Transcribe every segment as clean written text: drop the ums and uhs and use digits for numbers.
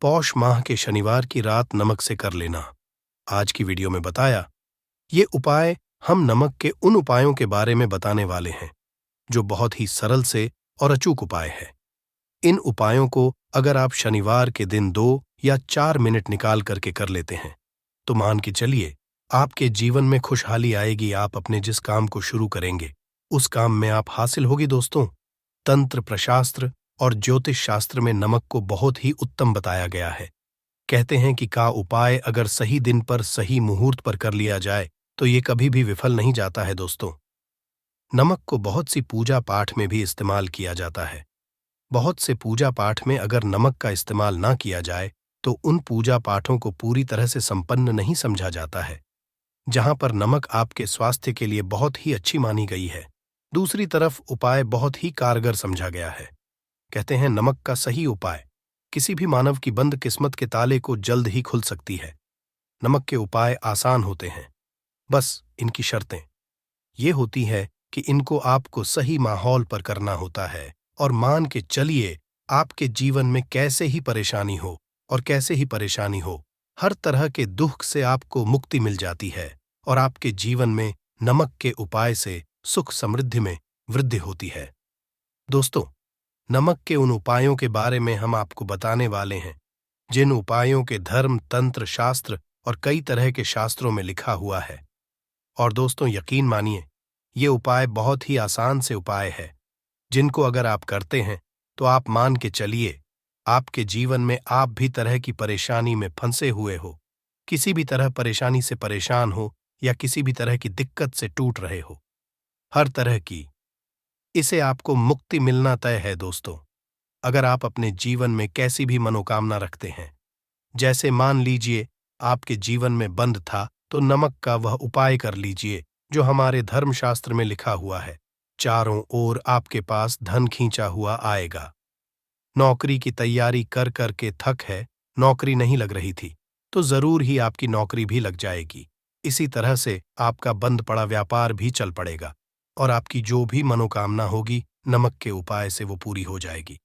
पौष माह के शनिवार की रात नमक से कर लेना। आज की वीडियो में बताया ये उपाय हम नमक के उन उपायों के बारे में बताने वाले हैं जो बहुत ही सरल से और अचूक उपाय है। इन उपायों को अगर आप शनिवार के दिन 2 या 4 मिनट निकाल करके कर लेते हैं तो मान के चलिए आपके जीवन में खुशहाली आएगी। आप अपने जिस काम को शुरू करेंगे उस काम में आप हासिल होगी। दोस्तों, तंत्र प्रशास्त्र और ज्योतिष शास्त्र में नमक को बहुत ही उत्तम बताया गया है। कहते हैं कि का उपाय अगर सही दिन पर सही मुहूर्त पर कर लिया जाए तो ये कभी भी विफल नहीं जाता है। दोस्तों, नमक को बहुत सी पूजा पाठ में भी इस्तेमाल किया जाता है। बहुत से पूजा पाठ में अगर नमक का इस्तेमाल ना किया जाए तो उन पूजा पाठों को पूरी तरह से संपन्न नहीं समझा जाता है। जहां पर नमक आपके स्वास्थ्य के लिए बहुत ही अच्छी मानी गई है, दूसरी तरफ उपाय बहुत ही कारगर समझा गया है। कहते हैं नमक का सही उपाय किसी भी मानव की बंद किस्मत के ताले को जल्द ही खुल सकती है। नमक के उपाय आसान होते हैं, बस इनकी शर्तें ये होती है कि इनको आपको सही माहौल पर करना होता है। और मान के चलिए आपके जीवन में कैसे ही परेशानी हो और कैसे ही परेशानी हो, हर तरह के दुख से आपको मुक्ति मिल जाती है और आपके जीवन में नमक के उपाय से सुख समृद्धि में वृद्धि होती है। दोस्तों, नमक के उन उपायों के बारे में हम आपको बताने वाले हैं जिन उपायों के धर्म, तंत्र, शास्त्र और कई तरह के शास्त्रों में लिखा हुआ है। और दोस्तों, यकीन मानिए ये उपाय बहुत ही आसान से उपाय है जिनको अगर आप करते हैं तो आप मान के चलिए आपके जीवन में आप भी तरह की परेशानी में फंसे हुए हो, किसी भी तरह परेशानी से परेशान हो या किसी भी तरह की दिक्कत से टूट रहे हो, हर तरह की इसे आपको मुक्ति मिलना तय है। दोस्तों, अगर आप अपने जीवन में कैसी भी मनोकामना रखते हैं, जैसे मान लीजिए आपके जीवन में बंद था तो नमक का वह उपाय कर लीजिए जो हमारे धर्मशास्त्र में लिखा हुआ है। चारों ओर आपके पास धन खींचा हुआ आएगा। नौकरी की तैयारी कर कर के थक है, नौकरी नहीं लग रही थी तो जरूर ही आपकी नौकरी भी लग जाएगी। इसी तरह से आपका बंद पड़ा व्यापार भी चल पड़ेगा और आपकी जो भी मनोकामना होगी नमक के उपाय से वो पूरी हो जाएगी।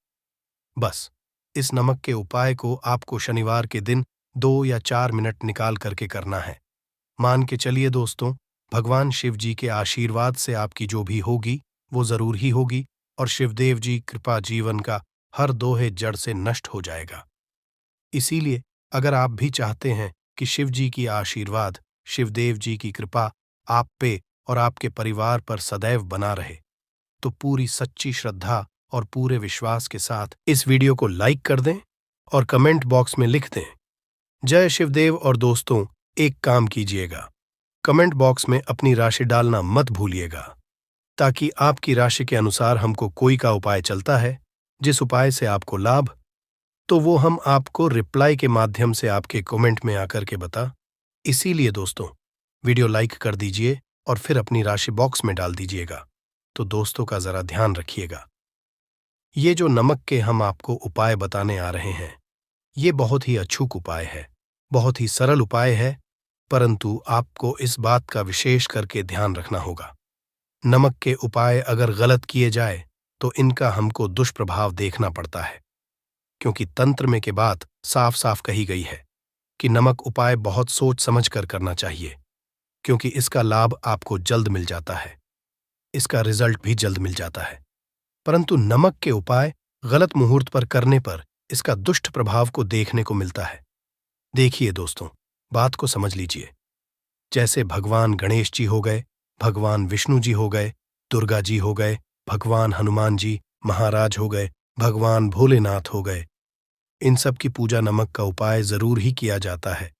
बस इस नमक के उपाय को आपको शनिवार के दिन 2 या 4 मिनट निकाल करके करना है। मान के चलिए दोस्तों, भगवान शिव जी के आशीर्वाद से आपकी जो भी होगी वो जरूर ही होगी और शिवदेव जी कृपा जीवन का हर दोहे जड़ से नष्ट हो जाएगा। इसीलिए अगर आप भी चाहते हैं कि शिव जी की आशीर्वाद, शिवदेव जी की कृपा आप पे और आपके परिवार पर सदैव बना रहे तो पूरी सच्ची श्रद्धा और पूरे विश्वास के साथ इस वीडियो को लाइक कर दें और कमेंट बॉक्स में लिख दें जय शिवदेव। और दोस्तों, एक काम कीजिएगा, कमेंट बॉक्स में अपनी राशि डालना मत भूलिएगा ताकि आपकी राशि के अनुसार हमको कोई का उपाय चलता है जिस उपाय से आपको लाभ, तो वो हम आपको रिप्लाई के माध्यम से आपके कमेंट में आकर के बता। इसीलिए दोस्तों, वीडियो लाइक कर दीजिए और फिर अपनी राशि बॉक्स में डाल दीजिएगा। तो दोस्तों का जरा ध्यान रखिएगा, ये जो नमक के हम आपको उपाय बताने आ रहे हैं ये बहुत ही अचूक उपाय है, बहुत ही सरल उपाय है, परंतु आपको इस बात का विशेष करके ध्यान रखना होगा। नमक के उपाय अगर गलत किए जाए तो इनका हमको दुष्प्रभाव देखना पड़ता है, क्योंकि तंत्र में के बात साफ साफ कही गई है कि नमक उपाय बहुत सोच समझ कर करना चाहिए, क्योंकि इसका लाभ आपको जल्द मिल जाता है, इसका रिजल्ट भी जल्द मिल जाता है। परंतु नमक के उपाय गलत मुहूर्त पर करने पर इसका दुष्ट प्रभाव को देखने को मिलता है। देखिए दोस्तों, बात को समझ लीजिए। जैसे भगवान गणेश जी हो गए, भगवान विष्णु जी हो गए, दुर्गा जी हो गए, भगवान हनुमान जी महाराज हो गए, भगवान भोलेनाथ हो गए, इन सब की पूजा नमक का उपाय जरूर ही किया जाता है।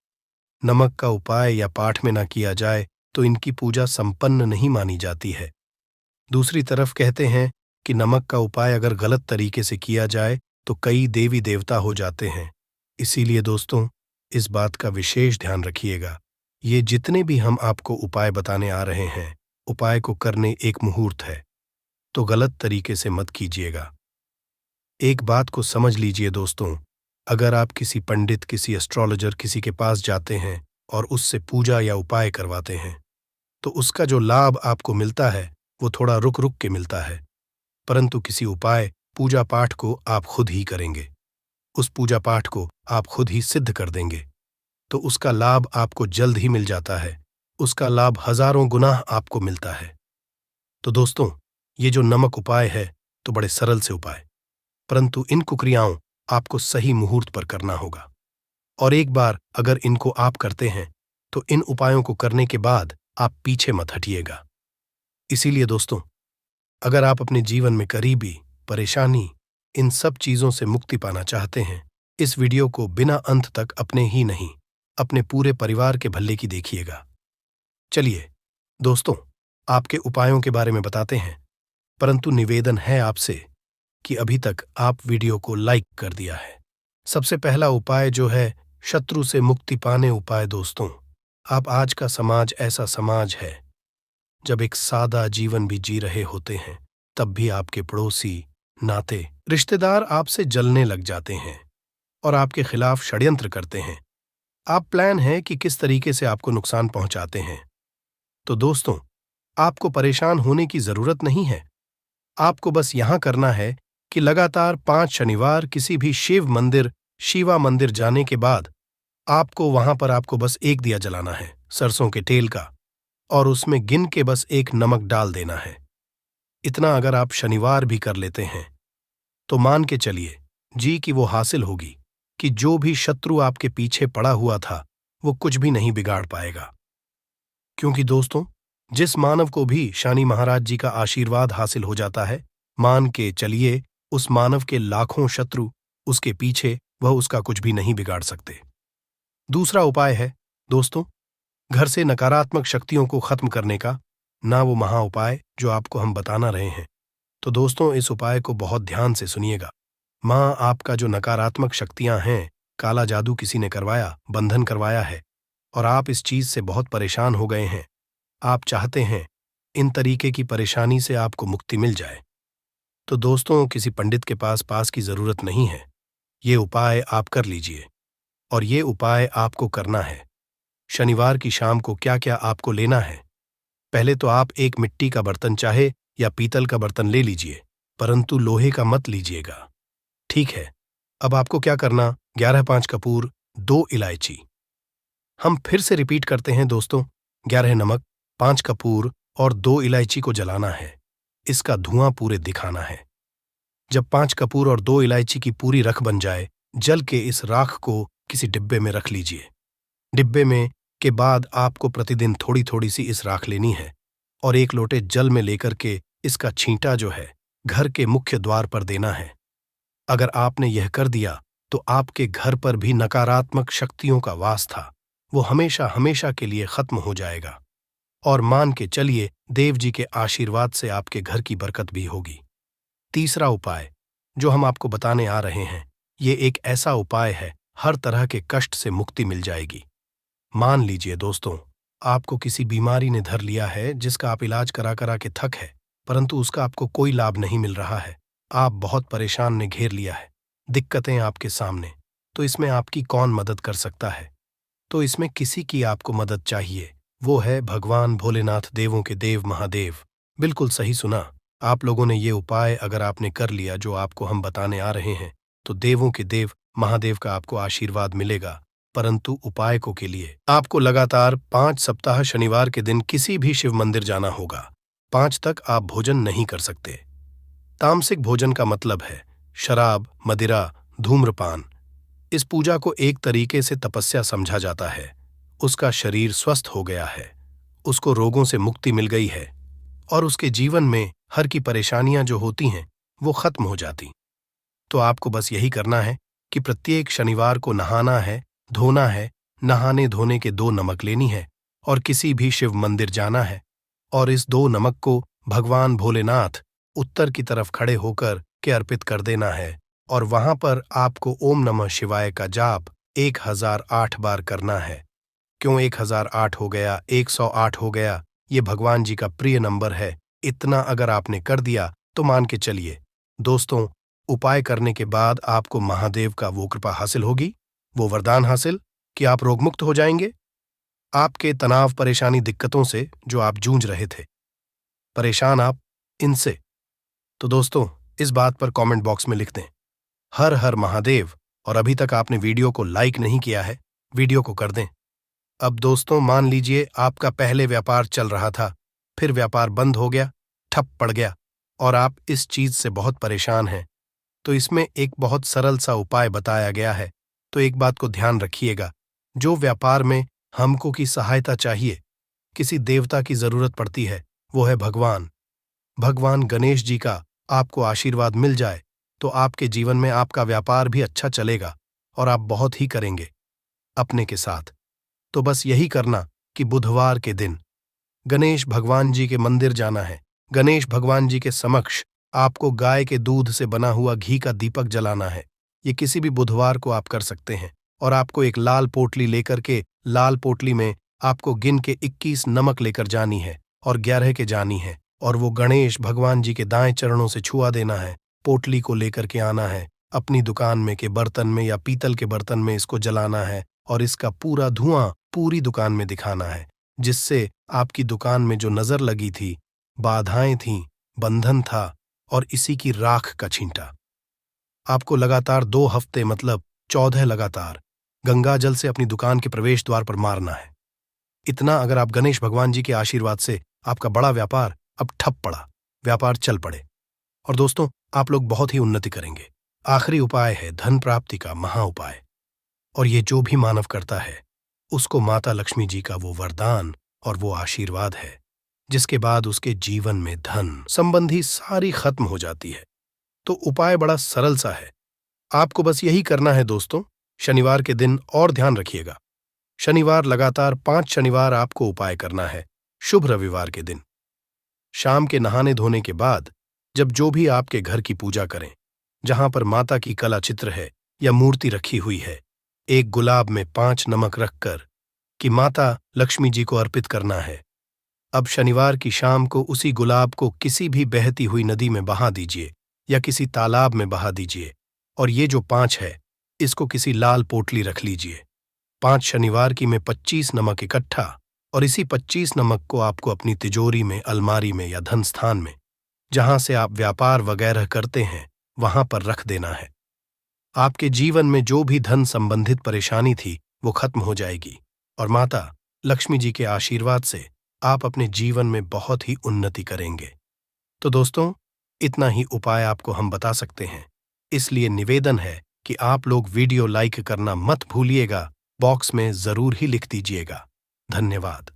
नमक का उपाय या पाठ में ना किया जाए तो इनकी पूजा संपन्न नहीं मानी जाती है। दूसरी तरफ कहते हैं कि नमक का उपाय अगर गलत तरीके से किया जाए तो कई देवी देवता हो जाते हैं। इसीलिए दोस्तों, इस बात का विशेष ध्यान रखिएगा। ये जितने भी हम आपको उपाय बताने आ रहे हैं, उपाय को करने एक मुहूर्त है, तो गलत तरीके से मत कीजिएगा। एक बात को समझ लीजिए दोस्तों, अगर आप किसी पंडित, किसी एस्ट्रोलॉजर, किसी के पास जाते हैं और उससे पूजा या उपाय करवाते हैं तो उसका जो लाभ आपको मिलता है वो थोड़ा रुक रुक के मिलता है, परंतु किसी उपाय, पूजा पाठ को आप खुद ही करेंगे। उस पूजा पाठ को आप खुद ही सिद्ध कर देंगे, तो उसका लाभ आपको जल्द ही मिल जाता है। उसका लाभ हजारों गुना आपको मिलता है। तो दोस्तों, ये जो नमक उपाय है तो बड़े सरल से उपाय, परंतु इन कुक्रियाओं आपको सही मुहूर्त पर करना होगा। और एक बार अगर इनको आप करते हैं तो इन उपायों को करने के बाद आप पीछे मत हटिएगा। इसीलिए दोस्तों, अगर आप अपने जीवन में गरीबी, परेशानी, इन सब चीजों से मुक्ति पाना चाहते हैं, इस वीडियो को बिना अंत तक अपने ही नहीं, अपने पूरे परिवार के भले की देखिएगा। चलिए दोस्तों, आपके उपायों के बारे में बताते हैं, परंतु निवेदन है आपसे कि अभी तक आप वीडियो को लाइक कर दिया है। सबसे पहला उपाय जो है शत्रु से मुक्ति पाने उपाय। दोस्तों, आप आज का समाज ऐसा समाज है जब एक सादा जीवन भी जी रहे होते हैं तब भी आपके पड़ोसी, नाते, रिश्तेदार आपसे जलने लग जाते हैं और आपके खिलाफ षड्यंत्र करते हैं। आप प्लान है कि किस तरीके से आपको नुकसान पहुंचाते हैं। तो दोस्तों, आपको परेशान होने की जरूरत नहीं है। आपको बस यहां करना है कि लगातार 5 शनिवार किसी भी शिव मंदिर, शिवा मंदिर जाने के बाद आपको वहां पर आपको बस एक दिया जलाना है सरसों के तेल का, और उसमें गिन के बस एक नमक डाल देना है। इतना अगर आप शनिवार भी कर लेते हैं तो मान के चलिए जी कि वो हासिल होगी कि जो भी शत्रु आपके पीछे पड़ा हुआ था वो कुछ भी नहीं बिगाड़ पाएगा। क्योंकि दोस्तों, जिस मानव को भी शनि महाराज जी का आशीर्वाद हासिल हो जाता है, मान के चलिए उस मानव के लाखों शत्रु उसके पीछे, वह उसका कुछ भी नहीं बिगाड़ सकते। दूसरा उपाय है दोस्तों, घर से नकारात्मक शक्तियों को खत्म करने का, ना वो महा उपाय जो आपको हम बताना रहे हैं। तो दोस्तों, इस उपाय को बहुत ध्यान से सुनिएगा। मां, आपका जो नकारात्मक शक्तियां हैं, काला जादू किसी ने करवाया, बंधन करवाया है और आप इस चीज से बहुत परेशान हो गए हैं। आप चाहते हैं इन तरीके की परेशानी से आपको मुक्ति मिल जाए, तो दोस्तों किसी पंडित के पास की जरूरत नहीं है। ये उपाय आप कर लीजिए। और ये उपाय आपको करना है। शनिवार की शाम को क्या क्या आपको लेना है? पहले तो आप एक मिट्टी का बर्तन चाहे या पीतल का बर्तन ले लीजिए, परंतु लोहे का मत लीजिएगा, ठीक है? अब आपको क्या करना, 11 कपूर, 2 इलायची। हम फिर से रिपीट करते हैं दोस्तों, 11 नमक, 5 कपूर और 2 इलायची को जलाना है। इसका धुआं पूरे दिखाना है। जब 5 कपूर और 2 इलायची की पूरी रख बन जाए, जल के इस राख को किसी डिब्बे में रख लीजिए। डिब्बे में के बाद आपको प्रतिदिन थोड़ी थोड़ी सी इस राख लेनी है और 1 लोटे जल में लेकर के इसका छींटा जो है घर के मुख्य द्वार पर देना है। अगर आपने यह कर दिया तो आपके घर पर भी नकारात्मक शक्तियों का वास था, वो हमेशा हमेशा के लिए खत्म हो जाएगा। और मान के चलिए देव जी के आशीर्वाद से आपके घर की बरकत भी होगी। तीसरा उपाय जो हम आपको बताने आ रहे हैं, ये एक ऐसा उपाय है, हर तरह के कष्ट से मुक्ति मिल जाएगी। मान लीजिए दोस्तों, आपको किसी बीमारी ने धर लिया है जिसका आप इलाज करा करा के थक है, परंतु उसका आपको कोई लाभ नहीं मिल रहा है। आप बहुत परेशान ने घेर लिया है, दिक्कतें आपके सामने, तो इसमें आपकी कौन मदद कर सकता है? तो इसमें किसी की आपको मदद चाहिए, वो है भगवान भोलेनाथ, देवों के देव महादेव। बिल्कुल सही सुना, आप लोगों ने ये उपाय अगर आपने कर लिया जो आपको हम बताने आ रहे हैं, तो देवों के देव महादेव का आपको आशीर्वाद मिलेगा। परंतु उपाय को के लिए आपको लगातार 5 सप्ताह शनिवार के दिन किसी भी शिव मंदिर जाना होगा। 5 तक आप भोजन नहीं कर सकते। तामसिक भोजन का मतलब है शराब, मदिरा, धूम्रपान। इस पूजा को एक तरीके से तपस्या समझा जाता है। उसका शरीर स्वस्थ हो गया है, उसको रोगों से मुक्ति मिल गई है और उसके जीवन में हर की परेशानियां जो होती हैं वो खत्म हो जाती। तो आपको बस यही करना है कि प्रत्येक शनिवार को नहाना है, धोना है, नहाने धोने के 2 नमक लेनी है और किसी भी शिव मंदिर जाना है और इस 2 नमक को भगवान भोलेनाथ उत्तर की तरफ खड़े होकर के अर्पित कर देना है और वहां पर आपको ओम नमः शिवाय का जाप 1008 बार करना है। क्यों 1008 हो गया, 108 हो गया, ये भगवान जी का प्रिय नंबर है। इतना अगर आपने कर दिया तो मान के चलिए दोस्तों, उपाय करने के बाद आपको महादेव का वो कृपा हासिल होगी, वो वरदान हासिल कि आप रोगमुक्त हो जाएंगे। आपके तनाव, परेशानी, दिक्कतों से जो आप जूझ रहे थे, परेशान आप इनसे, तो दोस्तों इस बात पर कमेंट बॉक्स में लिख दें हर हर महादेव और अभी तक आपने वीडियो को लाइक नहीं किया है, वीडियो को कर दें। अब दोस्तों मान लीजिए आपका पहले व्यापार चल रहा था, फिर व्यापार बंद हो गया, ठप पड़ गया और आप इस चीज से बहुत परेशान हैं। तो इसमें एक बहुत सरल सा उपाय बताया गया है। तो एक बात को ध्यान रखिएगा, जो व्यापार में हमको की सहायता चाहिए, किसी देवता की जरूरत पड़ती है, वो है भगवान। भगवान गणेश जी का आपको आशीर्वाद मिल जाए तो आपके जीवन में आपका व्यापार भी अच्छा चलेगा और आप बहुत ही करेंगे अपने के साथ। तो बस यही करना कि बुधवार के दिन गणेश भगवान जी के मंदिर जाना है। गणेश भगवान जी के समक्ष आपको गाय के दूध से बना हुआ घी का दीपक जलाना है। ये किसी भी बुधवार को आप कर सकते हैं और आपको एक लाल पोटली लेकर के लाल पोटली में आपको गिन के 21 नमक लेकर जानी है और 11 के जानी है और वो गणेश भगवान जी के दाएं चरणों से छुआ देना है। पोटली को लेकर के आना है, अपनी दुकान में के बर्तन में या पीतल के बर्तन में इसको जलाना है और इसका पूरा धुआं पूरी दुकान में दिखाना है, जिससे आपकी दुकान में जो नजर लगी थी, बाधाएं थीं, बंधन था और इसी की राख का छींटा। आपको लगातार 2 हफ्ते मतलब 14 लगातार गंगा जल से अपनी दुकान के प्रवेश द्वार पर मारना है। इतना अगर आप गणेश भगवान जी के आशीर्वाद से आपका बड़ा व्यापार अब ठप पड़ा, व्यापार चल पड़े और दोस्तों आप लोग बहुत ही उन्नति करेंगे। आखिरी उपाय है धन प्राप्ति का महा उपाय, और ये जो भी मानव करता है उसको माता लक्ष्मी जी का वो वरदान और वो आशीर्वाद है, जिसके बाद उसके जीवन में धन संबंधी सारी खत्म हो जाती है। तो उपाय बड़ा सरल सा है, आपको बस यही करना है दोस्तों। शनिवार के दिन और ध्यान रखिएगा, शनिवार लगातार 5 शनिवार आपको उपाय करना है। शुभ रविवार के दिन शाम के नहाने धोने के बाद जब जो भी आपके घर की पूजा करें, जहां पर माता की कला चित्र है या मूर्ति रखी हुई है, एक गुलाब में 5 नमक रखकर कि माता लक्ष्मी जी को अर्पित करना है। अब शनिवार की शाम को उसी गुलाब को किसी भी बहती हुई नदी में बहा दीजिए या किसी तालाब में बहा दीजिए और ये जो 5 है इसको किसी लाल पोटली रख लीजिए। 5 शनिवार की में 25 नमक इकट्ठा और इसी 25 नमक को आपको अपनी तिजोरी में, अलमारी में या धन स्थान में, जहां से आप व्यापार वगैरह करते हैं, वहां पर रख देना है। आपके जीवन में जो भी धन संबंधित परेशानी थी वो खत्म हो जाएगी और माता लक्ष्मी जी के आशीर्वाद से आप अपने जीवन में बहुत ही उन्नति करेंगे। तो दोस्तों इतना ही उपाय आपको हम बता सकते हैं, इसलिए निवेदन है कि आप लोग वीडियो लाइक करना मत भूलिएगा, बॉक्स में जरूर ही लिख दीजिएगा। धन्यवाद।